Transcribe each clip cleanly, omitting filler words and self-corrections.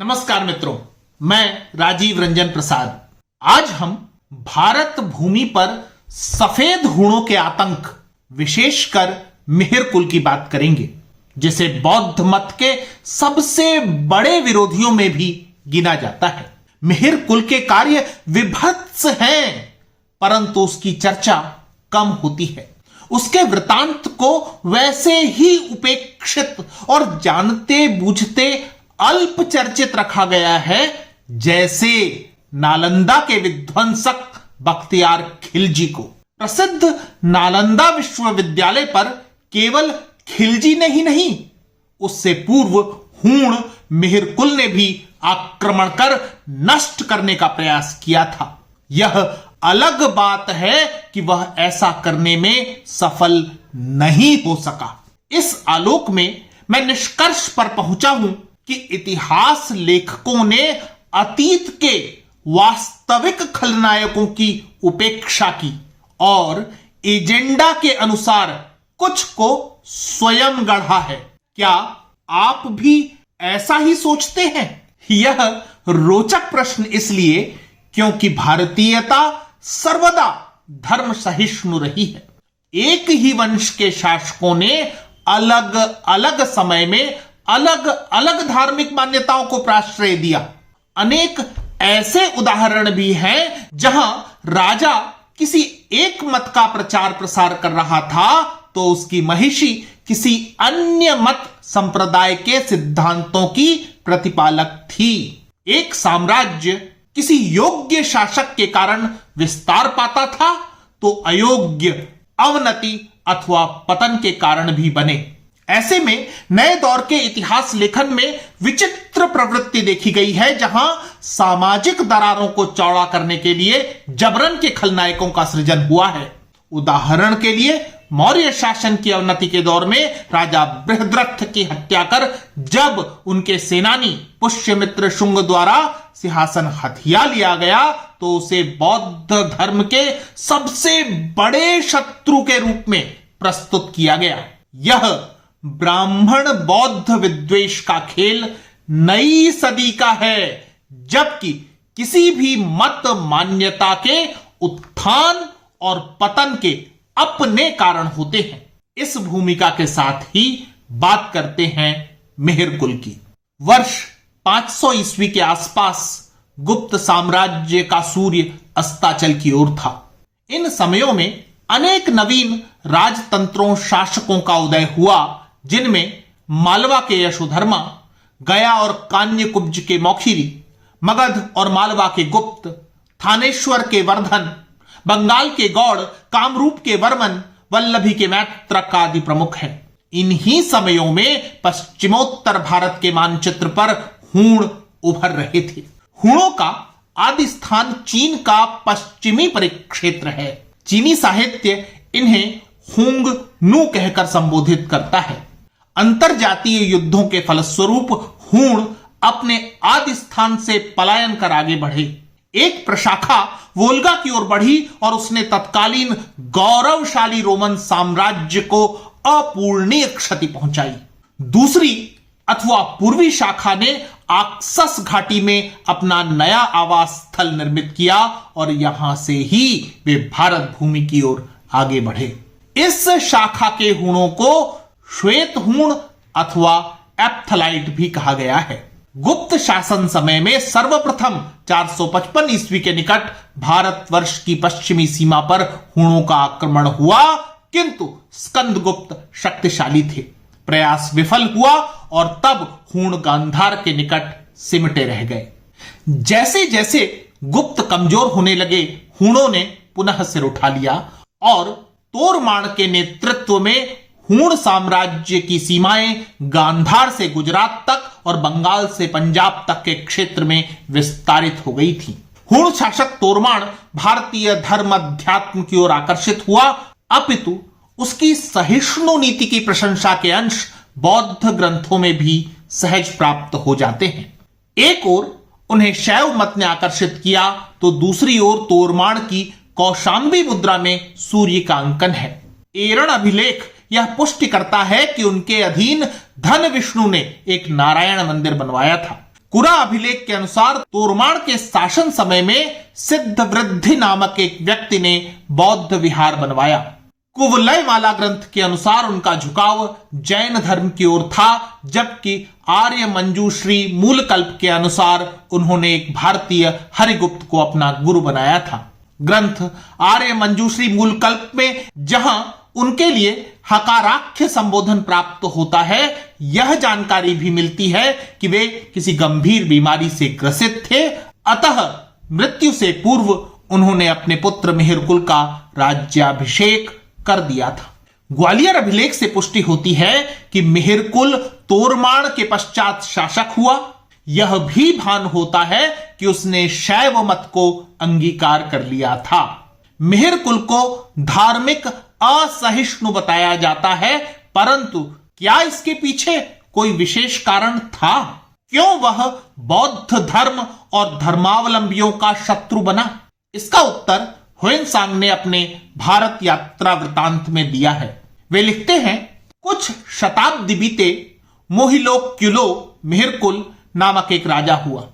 नमस्कार मित्रों, मैं राजीव रंजन प्रसाद। आज हम भारत भूमि पर सफेद हूणों के आतंक, विशेषकर मिहिर कुल की बात करेंगे, जिसे बौद्ध मत के सबसे बड़े विरोधियों में भी गिना जाता है। मिहिर कुल के कार्य विभत्स हैं, परंतु उसकी चर्चा कम होती है। उसके वृतांत को वैसे ही उपेक्षित और जानते बूझते अल्प चर्चित रखा गया है, जैसे नालंदा के विध्वंसक बख्तियार खिलजी को। प्रसिद्ध नालंदा विश्वविद्यालय पर केवल खिलजी ने ही नहीं, उससे पूर्व हूण मिहिर कुल ने भी आक्रमण कर नष्ट करने का प्रयास किया था। यह अलग बात है कि वह ऐसा करने में सफल नहीं हो सका। इस आलोक में मैं निष्कर्ष पर पहुंचा हूं कि इतिहास लेखकों ने अतीत के वास्तविक खलनायकों की उपेक्षा की और एजेंडा के अनुसार कुछ को स्वयं गढ़ा है। क्या आप भी ऐसा ही सोचते हैं? यह रोचक प्रश्न इसलिए क्योंकि भारतीयता सर्वदा धर्म सहिष्णु रही है। एक ही वंश के शासकों ने अलग अलग समय में अलग अलग धार्मिक मान्यताओं को प्राश्रय दिया। अनेक ऐसे उदाहरण भी हैं जहां राजा किसी एक मत का प्रचार प्रसार कर रहा था तो उसकी महिषी किसी अन्य मत संप्रदाय के सिद्धांतों की प्रतिपालक थी। एक साम्राज्य किसी योग्य शासक के कारण विस्तार पाता था तो अयोग्य, अवनति अथवा पतन के कारण भी बने। ऐसे में नए दौर के इतिहास लेखन में विचित्र प्रवृत्ति देखी गई है, जहां सामाजिक दरारों को चौड़ा करने के लिए जबरन के खलनायकों का सृजन हुआ है। उदाहरण के लिए मौर्य शासन की अवनति के दौर में राजा बृहद्रथ की हत्या कर जब उनके सेनानी पुष्यमित्र शुंग द्वारा सिंहासन हथिया लिया गया तो उसे बौद्ध धर्म के सबसे बड़े शत्रु के रूप में प्रस्तुत किया गया। यह ब्राह्मण बौद्ध विद्वेष का खेल नई सदी का है, जबकि किसी भी मत मान्यता के उत्थान और पतन के अपने कारण होते हैं। इस भूमिका के साथ ही बात करते हैं मिहिर कुल की। वर्ष 500 ईस्वी के आसपास गुप्त साम्राज्य का सूर्य अस्ताचल की ओर था। इन समयों में अनेक नवीन राजतंत्रों, शासकों का उदय हुआ, जिनमें मालवा के यशोधर्मा, गया और कान्यकुब्ज के मौखिरी, मगध और मालवा के गुप्त, थानेश्वर के वर्धन, बंगाल के गौड़, कामरूप के वर्मन, वल्लभी के मैत्रक आदि प्रमुख हैं। इन्हीं समयों में पश्चिमोत्तर भारत के मानचित्र पर हूण उभर रहे थे। हूणों का आदि स्थान चीन का पश्चिमी परिक्षेत्र है। चीनी साहित्य इन्हें हुंग नू कहकर संबोधित करता है। अंतरजातीय युद्धों के फलस्वरूप हूण अपने आदि स्थान से पलायन कर आगे बढ़े। एक प्रशाखा वोल्गा की ओर बढ़ी और उसने तत्कालीन गौरवशाली रोमन साम्राज्य को अपूर्णीय क्षति पहुंचाई। दूसरी अथवा पूर्वी शाखा ने आक्सस घाटी में अपना नया आवास स्थल निर्मित किया और यहां से ही वे भारत भूमि की ओर आगे बढ़े। इस शाखा के हूणों को श्वेत हूण अथवा एप्थलाइट भी कहा गया है। गुप्त शासन समय में सर्वप्रथम 455 ईस्वी के निकट भारतवर्ष की पश्चिमी सीमा पर हूणों का आक्रमण हुआ, किंतु स्कंदगुप्त शक्तिशाली थे। प्रयास विफल हुआ और तब हूण गांधार के निकट सिमटे रह गए। जैसे जैसे गुप्त कमजोर होने लगे, हूणों ने पुनः सिर उठा लिया और तोरमाण के नेतृत्व में हूण साम्राज्य की सीमाएं गांधार से गुजरात तक और बंगाल से पंजाब तक के क्षेत्र में विस्तारित हो गई थी। हूण शासक तोरमाण भारतीय धर्म अध्यात्म की ओर आकर्षित हुआ, अपितु उसकी सहिष्णु नीति की प्रशंसा के अंश बौद्ध ग्रंथों में भी सहज प्राप्त हो जाते हैं। एक ओर उन्हें शैव मत ने आकर्षित किया तो दूसरी ओर तोरमाण की कौशांबी मुद्रा में सूर्य का अंकन है। एरण अभिलेख यह पुष्टि करता है कि उनके अधीन धन विष्णु ने एक नारायण मंदिर बनवाया था। कुरा अभिलेख के अनुसार तोरमाण के शासन समय में सिद्धवृद्धि नामक एक व्यक्ति ने बौद्ध विहार बनवाया। कुवलयमाला ग्रंथ के अनुसार उनका झुकाव जैन धर्म की ओर था, जबकि आर्य मंजूश्री मूलकल्प के अनुसार उन्होंने एक भारतीय हरिगुप्त को अपना गुरु बनाया था। ग्रंथ आर्य मंजूश्री मूलकल्प में जहां उनके लिए हकाराख्य संबोधन प्राप्त होता है, यह जानकारी भी मिलती है कि वे किसी गंभीर बीमारी से ग्रसित थे, अतः मृत्यु से पूर्व उन्होंने अपने पुत्र मिहिरकुल का राज्याभिषेक कर दिया था। ग्वालियर अभिलेख से पुष्टि होती है कि मिहिरकुल तोरमाण के पश्चात शासक हुआ। यह भी भान होता है कि उसने शैव मत को अंगीकार कर लिया था। मिहिरकुल को धार्मिक असहिष्णु बताया जाता है, परंतु क्या इसके पीछे कोई विशेष कारण था? क्यों वह बौद्ध धर्म और धर्मावलंबियों का शत्रु बना? इसका उत्तर ह्वेनसांग ने अपने भारत यात्रा वृतांत में दिया है। वे लिखते हैं, कुछ शताब्दी बीते मोहिलोक्युलो मिहिरकुल नामक एक राजा हुआ।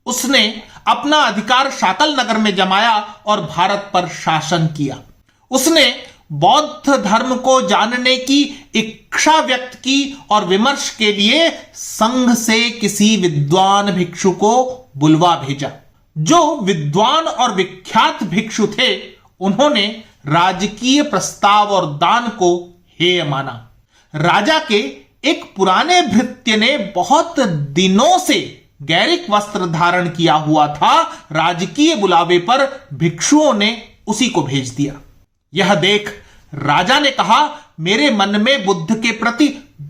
उसने अपना अधिकार शाकल नगर में जमाया और भारत पर शासन किया। उसने बौद्ध धर्म को जानने की इच्छा व्यक्त की और विमर्श के लिए संघ से किसी विद्वान भिक्षु को बुलवा भेजा। जो विद्वान और विख्यात भिक्षु थे, उन्होंने राजकीय प्रस्ताव और दान को हेय माना। राजा के एक पुराने भृत्य ने बहुत दिनों से गैरिक वस्त्र धारण किया हुआ था। राजकीय बुलावे पर भिक्षुओं ने उसी को भेज दिया। यह देख राजा ने कहा, मेरे मन में बुद्ध के प्रति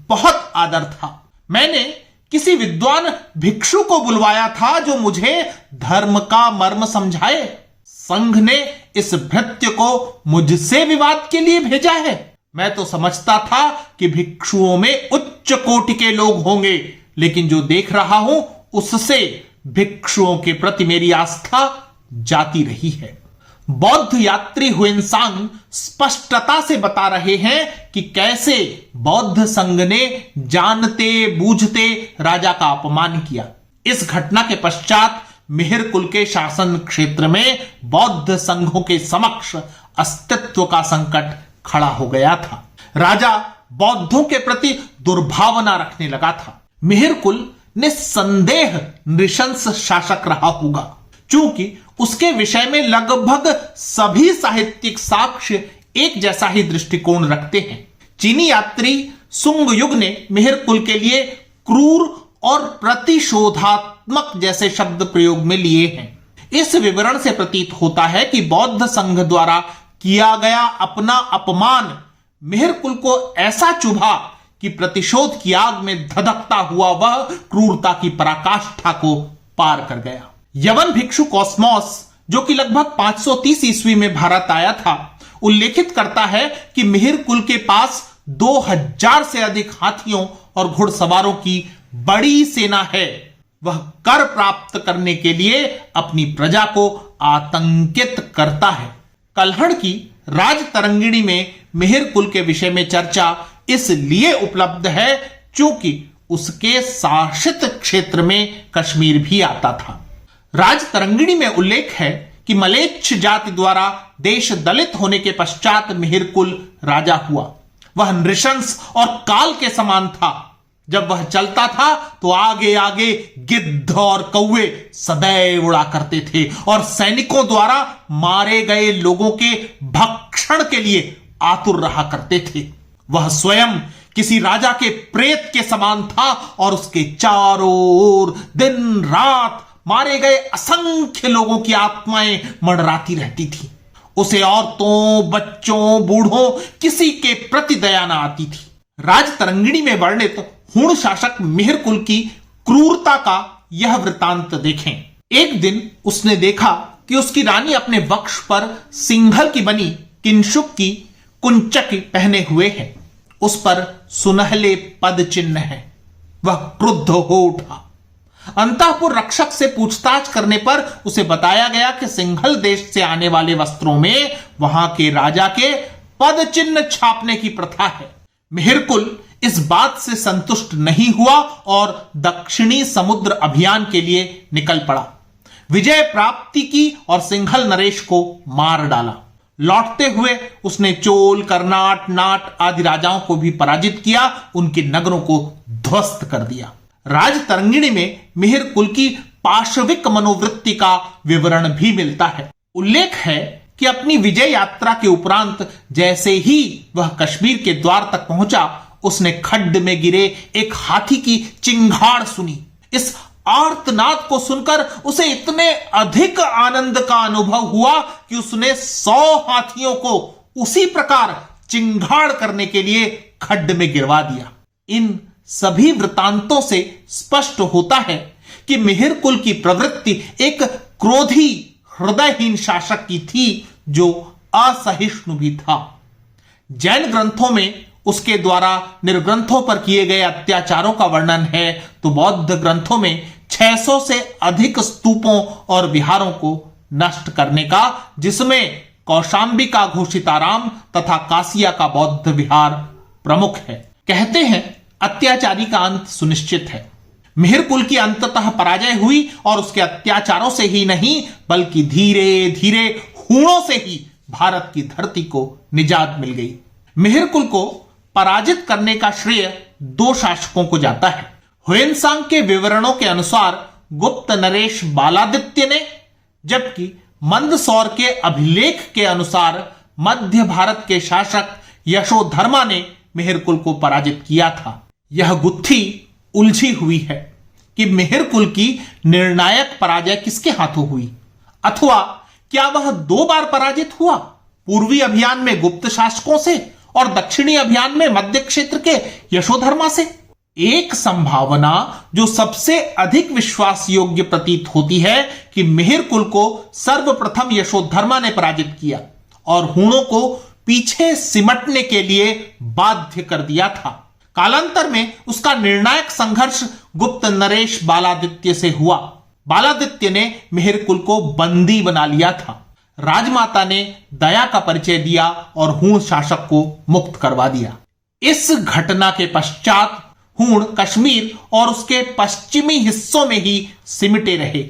बहुत आदर था। मैंने किसी विद्वान भिक्षु को बुलवाया था जो मुझे धर्म का मर्म समझाए। संघ ने इस भृत्य को मुझसे विवाद के लिए भेजा है। मैं तो समझता था कि भिक्षुओं में उच्च कोटि के लोग होंगे, लेकिन जो देख रहा हूं उससे भिक्षुओं के प्रति मेरी आस्था जाती रही है। बौद्ध यात्री ह्वेनसांग स्पष्टता से बता रहे हैं कि कैसे बौद्ध संघ ने जानते बूझते राजा का अपमान किया। इस घटना के पश्चात मिहिरकुल के शासन क्षेत्र में बौद्ध संघों के समक्ष अस्तित्व का संकट खड़ा हो गया था। राजा बौद्धों के प्रति दुर्भावना रखने लगा था। मिहिरकुल निस्संदेह नृशंस शासक रहा होगा, चूंकि उसके विषय में लगभग सभी साहित्यिक साक्ष्य एक जैसा ही दृष्टिकोण रखते हैं। चीनी यात्री सुंग युग ने मिहिरकुल के लिए क्रूर और प्रतिशोधात्मक जैसे शब्द प्रयोग में लिए हैं। इस विवरण से प्रतीत होता है कि बौद्ध संघ द्वारा किया गया अपना अपमान मिहिरकुल को ऐसा चुभा कि प्रतिशोध की आग में धधकता हुआ वह क्रूरता की पराकाष्ठा को पार कर गया। यवन भिक्षु कॉस्मोस, जो कि लगभग 530 ईस्वी में भारत आया था, उल्लेखित करता है कि मिहिरकुल के पास 2000 से अधिक हाथियों और घुड़सवारों की बड़ी सेना है। वह कर प्राप्त करने के लिए अपनी प्रजा को आतंकित करता है। कल्हड़ की राजतरंगिणी में मिहिरकुल के विषय में चर्चा इसलिए उपलब्ध है क्योंकि उसके शासित क्षेत्र में कश्मीर भी आता था। राजतरंगिणी में उल्लेख है कि मलेच्छ जाति द्वारा देश दलित होने के पश्चात मिहिरकुल राजा हुआ। वह नृशंस और काल के समान था। जब वह चलता था तो आगे आगे गिद्ध और कौवे सदैव उड़ा करते थे और सैनिकों द्वारा मारे गए लोगों के भक्षण के लिए आतुर रहा करते थे। वह स्वयं किसी राजा के प्रेत के समान था और उसके चारों ओर दिन रात मारे गए असंख्य लोगों की आत्माएं मंडराती रहती थी। उसे औरतों, बच्चों, बूढ़ों किसी के प्रति दया न आती थी। राजतरंगिणी में वर्णित हुण शासक मिहिरकुल की क्रूरता का यह वृतांत देखें। एक दिन उसने देखा कि उसकी रानी अपने वक्ष पर सिंघल की बनी किंशुक की कुंचक पहने हुए है। उस पर सुनहले पद चिन्ह है। वह क्रुद्ध हो उठा। अंतःपुर रक्षक से पूछताछ करने पर उसे बताया गया कि सिंघल देश से आने वाले वस्त्रों में वहां के राजा के पद चिन्ह छापने की प्रथा है। मिहिरकुल इस बात से संतुष्ट नहीं हुआ और दक्षिणी समुद्र अभियान के लिए निकल पड़ा। विजय प्राप्ति की और सिंघल नरेश को मार डाला। लौटते हुए उसने चोल, कर्नाट, नाट आदि राजाओं को भी पराजित किया, उनके नगरों को ध्वस्त कर दिया। राजतरंगिणी में मिहिर कुल की पाशविक मनोवृत्ति का विवरण भी मिलता है। उल्लेख है कि अपनी विजय यात्रा के उपरांत जैसे ही वह कश्मीर के द्वार तक पहुंचा, उसने खड्ड में गिरे एक हाथी की चिंगाड़ सुनी। इस आर्तनाद को सुनकर उसे इतने अधिक आनंद का अनुभव हुआ कि उसने 100 हाथियों को उसी प्रकार चिंगाड़ करने के लिए खड्ड में गिरवा दिया। इन सभी वृतांतों से स्पष्ट होता है कि मिहिर कुल की प्रवृत्ति एक क्रोधी, हृदयहीन शासक की थी जो असहिष्णु भी था। जैन ग्रंथों में उसके द्वारा निर्ग्रंथों पर किए गए अत्याचारों का वर्णन है, तो बौद्ध ग्रंथों में 600 से अधिक स्तूपों और विहारों को नष्ट करने का, जिसमें कौशांबी का घोषिताराम तथा कासिया का बौद्ध विहार प्रमुख है। कहते हैं अत्याचारी का अंत सुनिश्चित है। मिहिर कुल की अंततः पराजय हुई और उसके अत्याचारों से ही नहीं बल्कि धीरे धीरे हूणों से ही भारत की धरती को निजात मिल गई। मिहिर कुल को पराजित करने का श्रेय 2 शासकों को जाता है। ह्वेनसांग के विवरणों के अनुसार गुप्त नरेश बालादित्य ने, जबकि मंदसौर के अभिलेख के अनुसार मध्य भारत के शासक यशोधर्मा ने मिहिर कुल को पराजित किया था। यह गुत्थी उलझी हुई है कि मिहिर कुल की निर्णायक पराजय किसके हाथों हुई, अथवा क्या वह 2 बार पराजित हुआ, पूर्वी अभियान में गुप्त शासकों से और दक्षिणी अभियान में मध्य क्षेत्र के यशोधर्मा से। एक संभावना जो सबसे अधिक विश्वास योग्य प्रतीत होती है कि मिहिर कुल को सर्वप्रथम यशोधर्मा ने पराजित किया और हूणों को पीछे सिमटने के लिए बाध्य कर दिया था। कालांतर में उसका निर्णायक संघर्ष गुप्त नरेश बालादित्य से हुआ। बालादित्य ने मिहिर कुल को बंदी बना लिया था। राजमाता ने दया का परिचय दिया और हूण शासक को मुक्त करवा दिया। इस घटना के पश्चात हूण कश्मीर और उसके पश्चिमी हिस्सों में ही सिमटे रहे।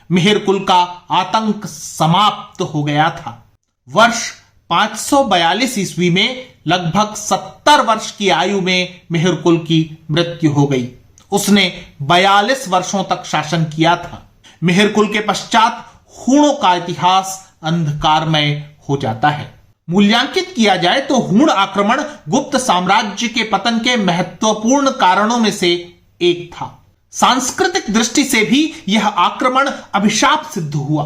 मिहिर कुल का आतंक समाप्त हो गया था। वर्ष 542 ईस्वी में लगभग 70 वर्ष की आयु में मिहिर कुल की मृत्यु हो गई। उसने 42 वर्षों तक शासन किया था। मिहिर कुल के पश्चात हूणों का इतिहास अंधकारमय हो जाता है। मूल्यांकित किया जाए तो हूण आक्रमण गुप्त साम्राज्य के पतन के महत्वपूर्ण कारणों में से एक था। सांस्कृतिक दृष्टि से भी यह आक्रमण अभिशाप सिद्ध हुआ।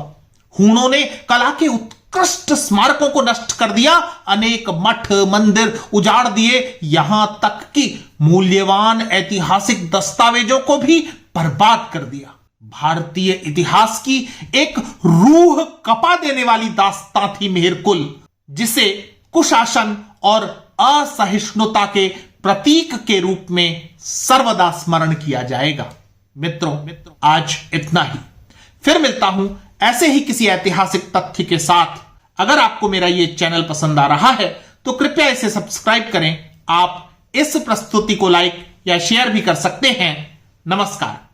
हूणों ने कला के उत्कृष्ट स्मारकों को नष्ट कर दिया, अनेक मठ मंदिर उजाड़ दिए, यहां तक कि मूल्यवान ऐतिहासिक दस्तावेजों को भी बर्बाद कर दिया। भारतीय इतिहास की एक रूह कपा देने वाली दास्तां थी मिहिर कुल, जिसे कुशासन और असहिष्णुता के प्रतीक के रूप में सर्वदा स्मरण किया जाएगा। मित्रों, आज इतना ही। फिर मिलता हूं ऐसे ही किसी ऐतिहासिक तथ्य के साथ। अगर आपको मेरा ये चैनल पसंद आ रहा है तो कृपया इसे सब्सक्राइब करें। आप इस प्रस्तुति को लाइक या शेयर भी कर सकते हैं। नमस्कार।